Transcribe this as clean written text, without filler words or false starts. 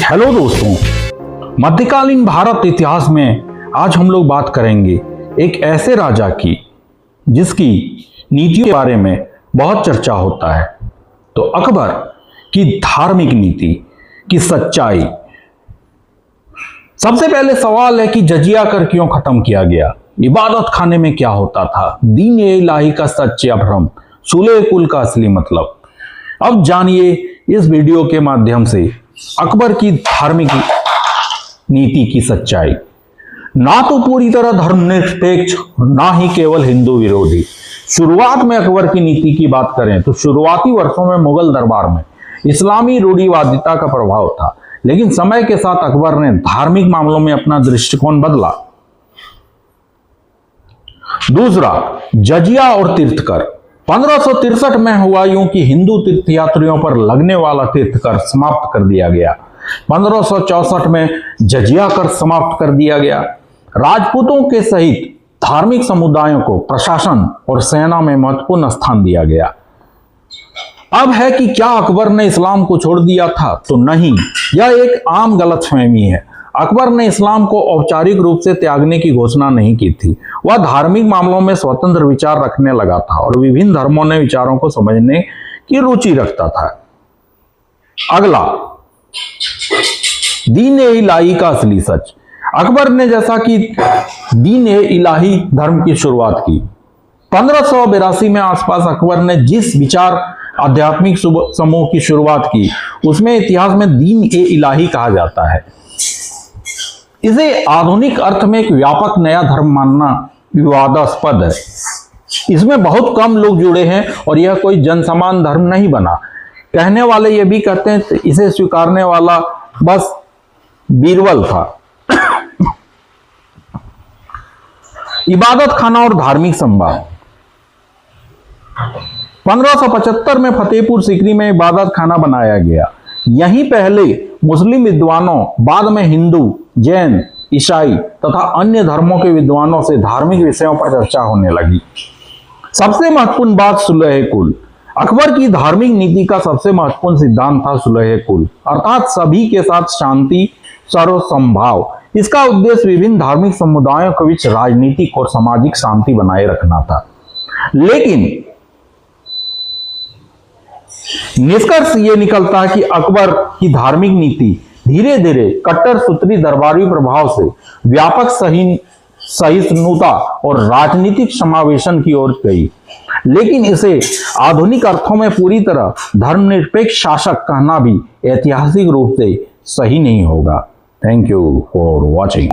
Hello दोस्तों, मध्यकालीन भारत इतिहास में आज हम लोग बात करेंगे एक ऐसे राजा की जिसकी नीतियों के बारे में बहुत चर्चा होता है। तो अकबर की धार्मिक नीति की सच्चाई। सबसे पहले सवाल है कि जजिया कर क्यों खत्म किया गया? इबादत खाने में क्या होता था? दीन ए इलाही का सच्चा भ्रम, सुलह कुल का असली मतलब। अब जानिए इस वीडियो के माध्यम से अकबर की धार्मिक नीति की सच्चाई। ना तो पूरी तरह धर्मनिरपेक्ष, ना ही केवल हिंदू विरोधी। शुरुआत में अकबर की नीति की बात करें तो शुरुआती वर्षों में मुगल दरबार में इस्लामी रूढ़िवादिता का प्रभाव था, लेकिन समय के साथ अकबर ने धार्मिक मामलों में अपना दृष्टिकोण बदला। दूसरा, जजिया और तीर्थकर। 1563 में हुआ यूं कि हिंदू तीर्थयात्रियों पर लगने वाला तीर्थकर समाप्त कर दिया गया। 1564 में जजिया कर समाप्त कर दिया गया। राजपूतों के सहित धार्मिक समुदायों को प्रशासन और सेना में महत्वपूर्ण स्थान दिया गया। अब है कि क्या अकबर ने इस्लाम को छोड़ दिया था? तो नहीं, यह एक आम गलतफहमी है। अकबर ने इस्लाम को औपचारिक रूप से त्यागने की घोषणा नहीं की थी। वह धार्मिक मामलों में स्वतंत्र विचार रखने लगा था और विभिन्न धर्मों ने विचारों को समझने की रुचि रखता था। अगला, दीन ए इलाही का असली सच। अकबर ने जैसा कि दीन ए इलाही धर्म की शुरुआत की 1582 में आसपास अकबर ने जिस विचार आध्यात्मिक समूह की शुरुआत की उसमें इतिहास में दीन ए इलाही कहा जाता है। इसे आधुनिक अर्थ में एक व्यापक नया धर्म मानना विवादास्पद है। इसमें बहुत कम लोग जुड़े हैं और यह कोई जनसमान धर्म नहीं बना। कहने वाले यह भी कहते हैं इसे स्वीकारने वाला बस बीरबल था। इबादत खाना और धार्मिक संवाद। 1575 में फतेहपुर सीकरी में इबादत खाना बनाया गया। यहीं पहले मुस्लिम विद्वानों, बाद में हिंदू, जैन, ईसाई तथा अन्य धर्मों के विद्वानों से धार्मिक विषयों पर चर्चा होने लगी। सबसे महत्वपूर्ण बात सुलह कुल। अकबर की धार्मिक नीति का सबसे महत्वपूर्ण सिद्धांत था सुलह कुल, अर्थात सभी के साथ शांति, सर्वसंभाव। इसका उद्देश्य विभिन्न धार्मिक समुदायों के बीच राजनीतिक और सामाजिक शांति बनाए रखना था। लेकिन निष्कर्ष ये निकलता है कि अकबर की धार्मिक नीति धीरे धीरे कट्टर सूत्री दरबारी प्रभाव से व्यापक सहिष्णुता और राजनीतिक समावेशन की ओर गई, लेकिन इसे आधुनिक अर्थों में पूरी तरह धर्मनिरपेक्ष शासक कहना भी ऐतिहासिक रूप से सही नहीं होगा। Thank you for watching.